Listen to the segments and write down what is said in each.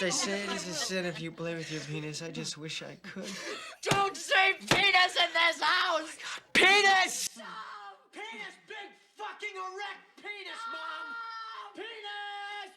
They say it is a sin if you play with your penis. I just wish I could. Don't say penis in this house! Penis! Penis! Big fucking erect penis, Mom! Penis!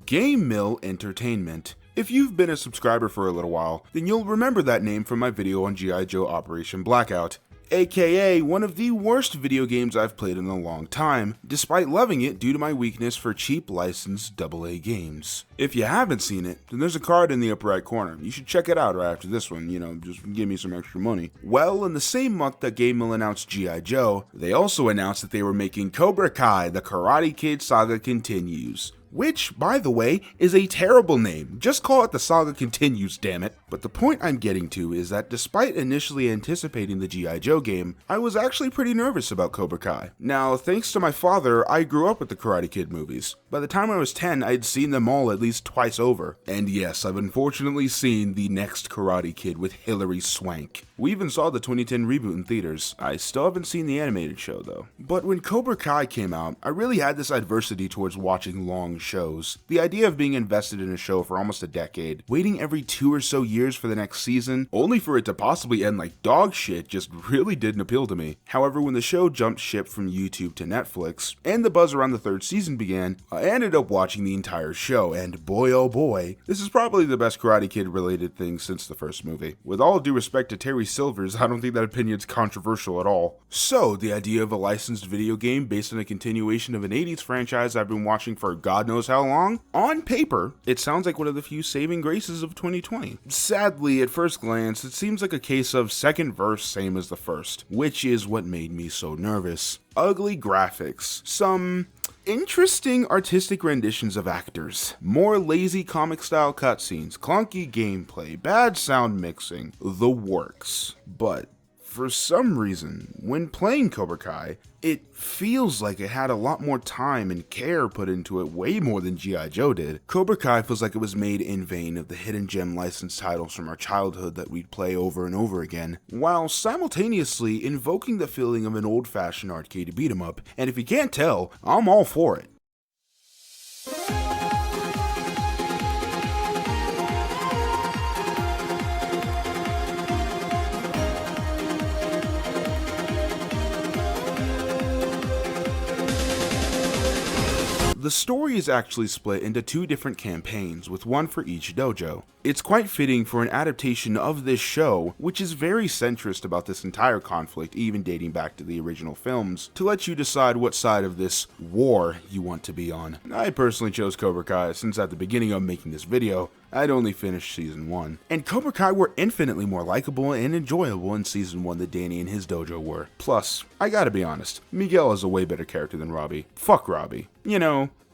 Game Mill Entertainment. If you've been a subscriber for a little while, then you'll remember that name from my video on G.I. Joe Operation Blackout, aka one of the worst video games I've played in a long time, despite loving it due to my weakness for cheap licensed AA games. If you haven't seen it, then there's a card in the upper right corner. You should check it out right after this one, just give me some extra money. Well, in the same month that Game Mill announced G.I. Joe, they also announced that they were making Cobra Kai, the Karate Kid Saga Continues. Which, by the way, is a terrible name. Just call it the Saga Continues, damn it. But the point I'm getting to is that despite initially anticipating the G.I. Joe game, I was actually pretty nervous about Cobra Kai. Now, thanks to my father, I grew up with the Karate Kid movies. By the time I was 10, I'd seen them all at least twice over. And yes, I've unfortunately seen the next Karate Kid with Hilary Swank. We even saw the 2010 reboot in theaters. I still haven't seen the animated show though. But when Cobra Kai came out, I really had this adversity towards watching long shows. The idea of being invested in a show for almost a decade, waiting every 2 or so years for the next season, only for it to possibly end like dog shit, just really didn't appeal to me. However, when the show jumped ship from YouTube to Netflix, and the buzz around the third season began, I ended up watching the entire show, and boy oh boy, this is probably the best Karate Kid related thing since the first movie. With all due respect to Terry Silvers, I don't think that opinion's controversial at all. So, the idea of a licensed video game based on a continuation of an 80s franchise I've been watching for God knows how long? On paper, it sounds like one of the few saving graces of 2020. Sadly, at first glance, it seems like a case of second verse same as the first, which is what made me so nervous. Ugly graphics, some interesting artistic renditions of actors, more lazy comic style cutscenes, clunky gameplay, bad sound mixing, the works. But for some reason, when playing Cobra Kai, it feels like it had a lot more time and care put into it, way more than G.I. Joe did. Cobra Kai feels like it was made in vain of the hidden gem licensed titles from our childhood that we'd play over and over again, while simultaneously invoking the feeling of an old-fashioned arcade beat-em-up, and if you can't tell, I'm all for it. The story is actually split into 2 different campaigns, with one for each dojo. It's quite fitting for an adaptation of this show, which is very centrist about this entire conflict, even dating back to the original films, to let you decide what side of this war you want to be on. I personally chose Cobra Kai since at the beginning of making this video, I'd only finished Season 1. And Cobra Kai were infinitely more likable and enjoyable in Season 1 than Danny and his dojo were. Plus, I gotta be honest, Miguel is a way better character than Robbie. Fuck Robbie.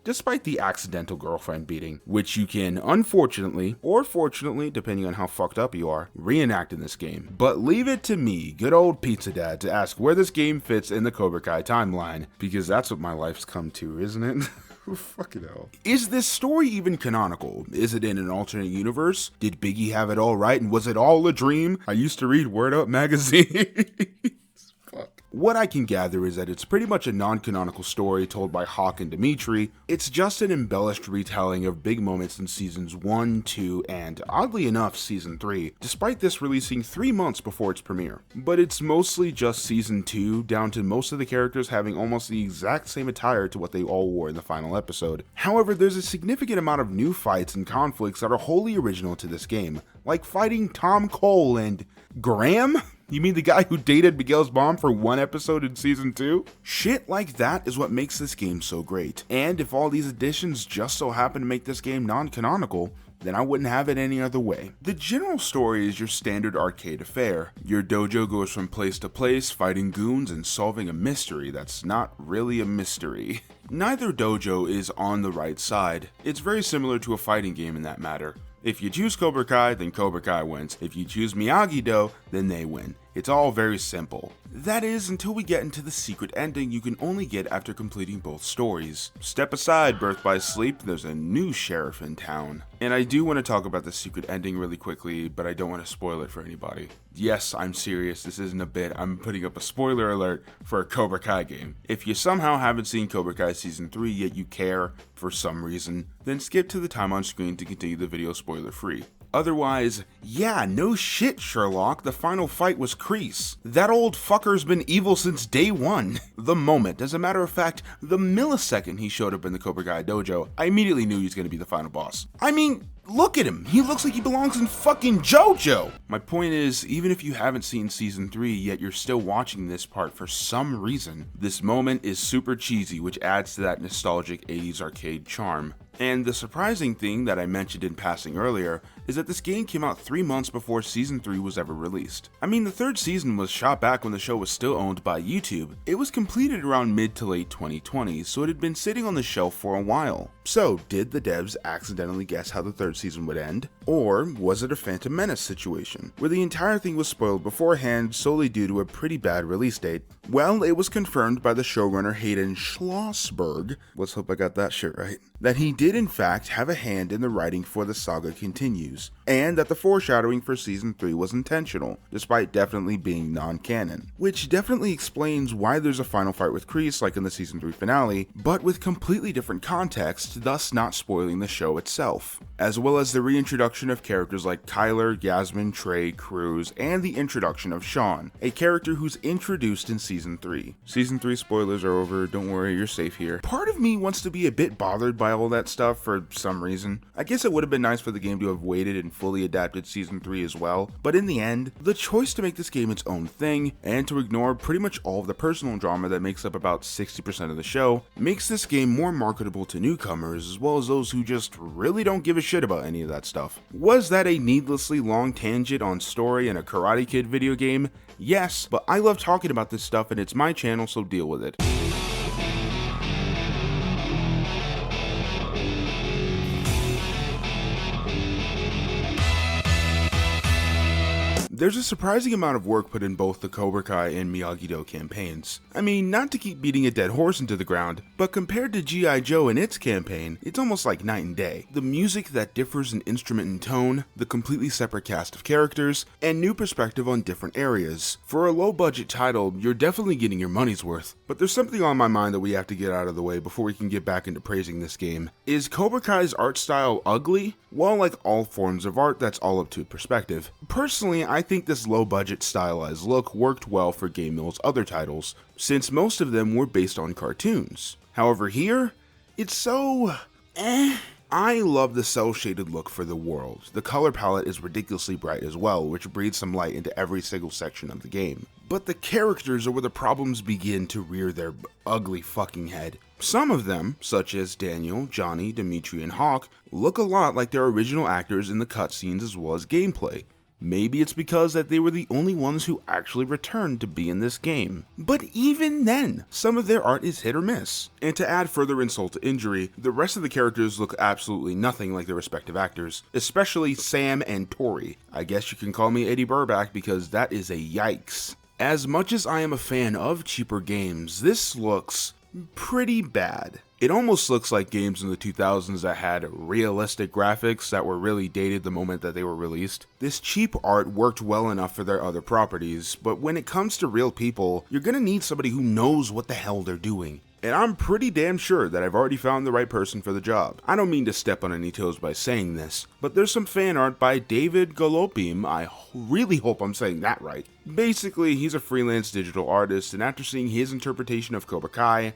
Despite the accidental girlfriend beating, which you can, unfortunately, or fortunately, depending on how fucked up you are, reenact in this game. But leave it to me, good old Pizza Dad, to ask where this game fits in the Cobra Kai timeline, because that's what my life's come to, isn't it? Fucking hell. Is this story even canonical? Is it in an alternate universe? Did Biggie have it all right, and was it all a dream? I used to read Word Up magazine. What I can gather is that it's pretty much a non-canonical story told by Hawk and Dimitri. It's just an embellished retelling of big moments in Seasons 1, 2, and oddly enough, Season 3, despite this releasing 3 months before its premiere. But it's mostly just Season 2, down to most of the characters having almost the exact same attire to what they all wore in the final episode. However, there's a significant amount of new fights and conflicts that are wholly original to this game, like fighting Tom Cole and Graham? You mean the guy who dated Miguel's mom for 1 episode in Season 2? Shit like that is what makes this game so great. And if all these additions just so happen to make this game non-canonical, then I wouldn't have it any other way. The general story is your standard arcade affair. Your dojo goes from place to place, fighting goons and solving a mystery that's not really a mystery. Neither dojo is on the right side. It's very similar to a fighting game in that matter. If you choose Cobra Kai, then Cobra Kai wins. If you choose Miyagi-Do, then they win. It's all very simple. That is, until we get into the secret ending you can only get after completing both stories. Step aside, Birth by Sleep, there's a new sheriff in town. And I do want to talk about the secret ending really quickly, but I don't want to spoil it for anybody. Yes, I'm serious, this isn't a bit, I'm putting up a spoiler alert for a Cobra Kai game. If you somehow haven't seen Cobra Kai Season 3 yet you care, for some reason, then skip to the time on screen to continue the video spoiler free. Otherwise, yeah, no shit, Sherlock, the final fight was Kreese. That old fucker's been evil since day one. The moment, as a matter of fact, the millisecond he showed up in the Cobra Kai dojo, I immediately knew he was going to be the final boss. I mean, look at him, he looks like he belongs in fucking JoJo! My point is, even if you haven't seen Season 3 yet you're still watching this part for some reason, this moment is super cheesy, which adds to that nostalgic 80s arcade charm. And the surprising thing that I mentioned in passing earlier is that this game came out 3 months before Season 3 was ever released. I mean, the third season was shot back when the show was still owned by YouTube. It was completed around mid to late 2020, so it had been sitting on the shelf for a while. So, did the devs accidentally guess how the third season would end? Or was it a Phantom Menace situation, where the entire thing was spoiled beforehand solely due to a pretty bad release date? Well, it was confirmed by the showrunner Hayden Schlossberg, let's hope I got that shit right, that he did in fact have a hand in the writing for The Saga Continues, and that the foreshadowing for Season 3 was intentional, despite definitely being non-canon. Which definitely explains why there's a final fight with Kreese like in the Season 3 finale, but with completely different context, thus not spoiling the show itself. As well as the reintroduction of characters like Kyler, Yasmin, Trey, Cruz, and the introduction of Sean, a character who's introduced in Season 3. Season 3 spoilers are over, don't worry, you're safe here. Part of me wants to be a bit bothered by all that stuff for some reason. I guess it would have been nice for the game to have waited and fully adapted Season 3 as well, but in the end, the choice to make this game its own thing, and to ignore pretty much all of the personal drama that makes up about 60% of the show, makes this game more marketable to newcomers as well as those who just really don't give a shit about any of that stuff. Was that a needlessly long tangent on story in a Karate Kid video game? Yes, but I love talking about this stuff and it's my channel, so deal with it. There's a surprising amount of work put in both the Cobra Kai and Miyagi-Do campaigns. I mean, not to keep beating a dead horse into the ground, but compared to G.I. Joe and its campaign, it's almost like night and day. The music that differs in instrument and tone, the completely separate cast of characters, and new perspective on different areas. For a low-budget title, you're definitely getting your money's worth. But there's something on my mind that we have to get out of the way before we can get back into praising this game. Is Cobra Kai's art style ugly? Well, like all forms of art, that's all up to perspective. Personally, I think this low-budget stylized look worked well for Game Mill's other titles, since most of them were based on cartoons. However here, it's so I love the cel-shaded look for the world. The color palette is ridiculously bright as well, which breathes some light into every single section of the game. But the characters are where the problems begin to rear their ugly fucking head. Some of them, such as Daniel, Johnny, Dimitri, and Hawk, look a lot like their original actors in the cutscenes as well as gameplay. Maybe it's because that they were the only ones who actually returned to be in this game. But even then, some of their art is hit or miss. And to add further insult to injury, the rest of the characters look absolutely nothing like their respective actors, especially Sam and Tori. I guess you can call me Eddie Burback because that is a yikes. As much as I am a fan of cheaper games, this looks pretty bad. It almost looks like games in the 2000s that had realistic graphics that were really dated the moment that they were released. This cheap art worked well enough for their other properties, but when it comes to real people, you're gonna need somebody who knows what the hell they're doing. And I'm pretty damn sure that I've already found the right person for the job. I don't mean to step on any toes by saying this, but there's some fan art by David Golopim, I really hope I'm saying that right. Basically, he's a freelance digital artist, and after seeing his interpretation of Cobra Kai,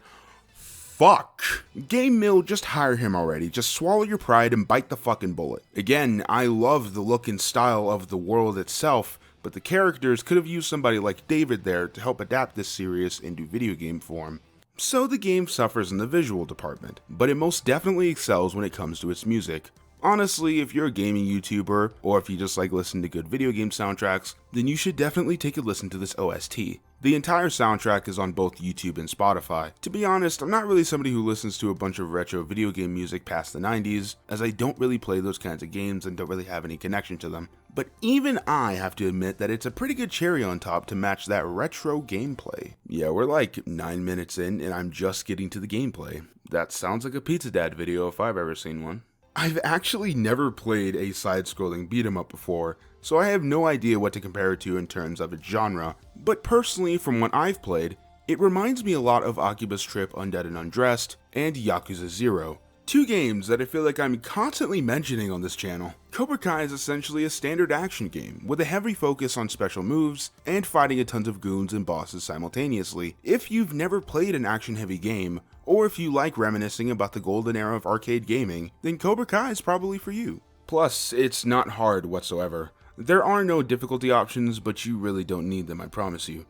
fuck. Game Mill, just hire him already. Just swallow your pride and bite the fucking bullet. Again, I love the look and style of the world itself, but the characters could have used somebody like David there to help adapt this series into video game form. So the game suffers in the visual department, but it most definitely excels when it comes to its music. Honestly, if you're a gaming YouTuber, or if you just like listening to good video game soundtracks, then you should definitely take a listen to this OST. The entire soundtrack is on both YouTube and Spotify. To be honest, I'm not really somebody who listens to a bunch of retro video game music past the 90s, as I don't really play those kinds of games and don't really have any connection to them. but even I have to admit that it's a pretty good cherry on top to match that retro gameplay. Yeah, we're like 9 minutes in and I'm just getting to the gameplay. That sounds like a Pizza Dad video if I've ever seen one. I've actually never played a side-scrolling beat-em-up before, so I have no idea what to compare it to in terms of its genre, but personally from what I've played, it reminds me a lot of Akiba's Trip Undead and Undressed and Yakuza 0. Two games that I feel like I'm constantly mentioning on this channel. Cobra Kai is essentially a standard action game with a heavy focus on special moves and fighting a ton of goons and bosses simultaneously. If you've never played an action heavy game, or if you like reminiscing about the golden era of arcade gaming, then Cobra Kai is probably for you. Plus, it's not hard whatsoever. There are no difficulty options, but you really don't need them, I promise you.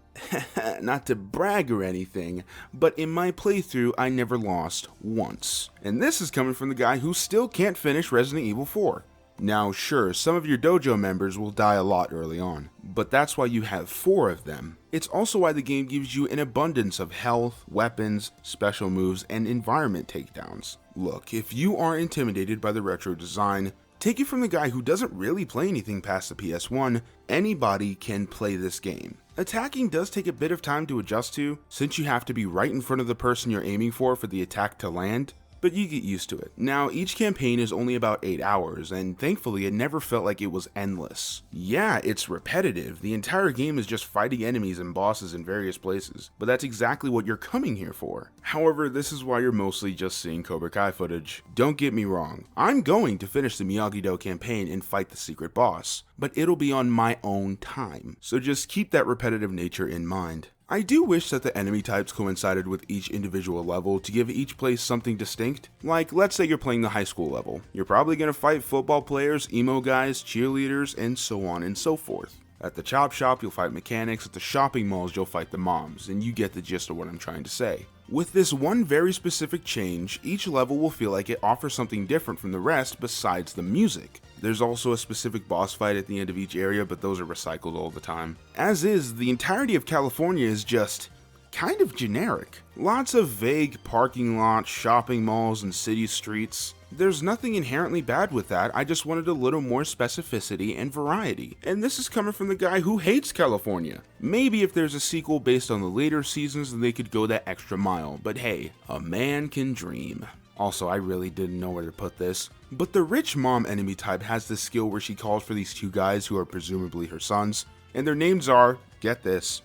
Not to brag or anything, but in my playthrough I never lost once. And this is coming from the guy who still can't finish Resident Evil 4. Now sure, some of your dojo members will die a lot early on, but that's why you have 4 of them. It's also why the game gives you an abundance of health, weapons, special moves, and environment takedowns. Look, if you are intimidated by the retro design, take it from the guy who doesn't really play anything past the PS1, anybody can play this game. Attacking does take a bit of time to adjust to, since you have to be right in front of the person you're aiming for the attack to land, but you get used to it. Now, each campaign is only about 8 hours, and thankfully it never felt like it was endless. Yeah, it's repetitive, the entire game is just fighting enemies and bosses in various places, but that's exactly what you're coming here for. However, this is why you're mostly just seeing Cobra Kai footage. Don't get me wrong, I'm going to finish the Miyagi-Do campaign and fight the secret boss, but it'll be on my own time, so just keep that repetitive nature in mind. I do wish that the enemy types coincided with each individual level to give each place something distinct. Like, let's say you're playing the high school level. You're probably going to fight football players, emo guys, cheerleaders, and so on and so forth. At the chop shop, you'll fight mechanics. At the shopping malls, you'll fight the moms, and you get the gist of what I'm trying to say. With this one very specific change, each level will feel like it offers something different from the rest besides the music. There's also a specific boss fight at the end of each area, but those are recycled all the time. As is, the entirety of California is just kind of generic. Lots of vague parking lots, shopping malls, and city streets. There's nothing inherently bad with that, I just wanted a little more specificity and variety. And this is coming from the guy who hates California. Maybe if there's a sequel based on the later seasons, then they could go that extra mile, but hey, a man can dream. Also, I really didn't know where to put this, but the rich mom enemy type has this skill where she calls for these 2 guys who are presumably her sons, and their names are, get this,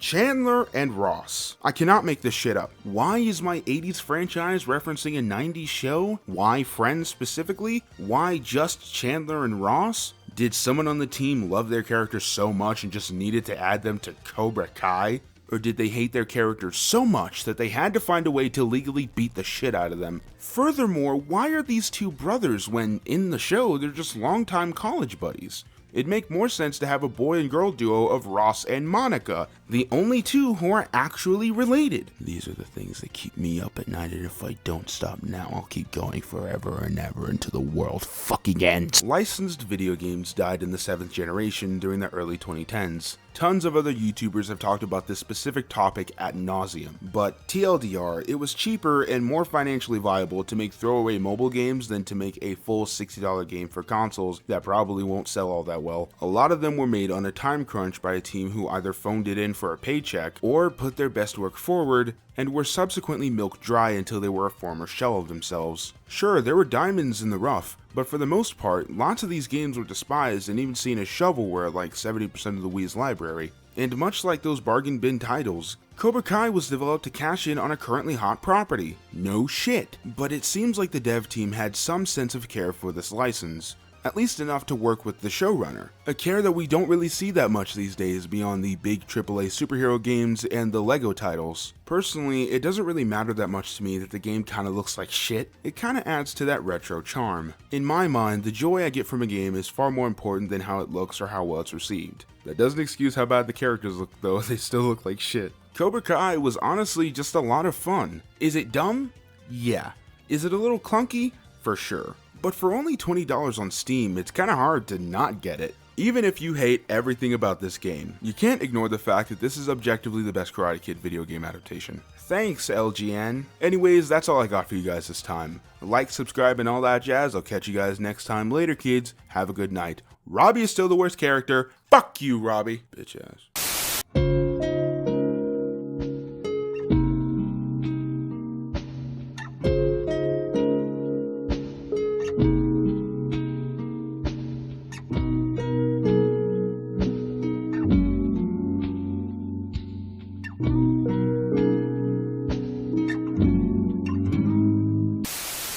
Chandler and Ross. I cannot make this shit up. Why is my 80s franchise referencing a 90s show? Why Friends specifically? Why just Chandler and Ross? Did someone on the team love their characters so much and just needed to add them to Cobra Kai? Or did they hate their characters so much that they had to find a way to legally beat the shit out of them? Furthermore, why are these 2 brothers when, in the show, they're just longtime college buddies? It'd make more sense to have a boy and girl duo of Ross and Monica, the only 2 who are actually related. These are the things that keep me up at night, and if I don't stop now, I'll keep going forever and ever until the world fucking ends. Licensed video games died in the 7th generation during the early 2010s. Tons of other YouTubers have talked about this specific topic ad nauseum, but TLDR, it was cheaper and more financially viable to make throwaway mobile games than to make a full $60 game for consoles that probably won't sell all that well. A lot of them were made on a time crunch by a team who either phoned it in for a paycheck or put their best work forward and were subsequently milked dry until they were a former shell of themselves. Sure, there were diamonds in the rough, but for the most part, lots of these games were despised and even seen as shovelware like 70% of the Wii's library. And much like those bargain bin titles, Cobra Kai was developed to cash in on a currently hot property. No shit. But it seems like the dev team had some sense of care for this license. At least enough to work with the showrunner. A care that we don't really see that much these days beyond the big AAA superhero games and the LEGO titles. Personally, it doesn't really matter that much to me that the game kinda looks like shit. It kinda adds to that retro charm. In my mind, the joy I get from a game is far more important than how it looks or how well it's received. That doesn't excuse how bad the characters look though, they still look like shit. Cobra Kai was honestly just a lot of fun. Is it dumb? Yeah. Is it a little clunky? For sure. But for only $20 on Steam, it's kinda hard to not get it. Even if you hate everything about this game, you can't ignore the fact that this is objectively the best Karate Kid video game adaptation. Thanks, LGN. Anyways, that's all I got for you guys this time. Like, subscribe, and all that jazz. I'll catch you guys next time. Later, kids. Have a good night. Robbie is still the worst character. Fuck you, Robbie. Bitch ass.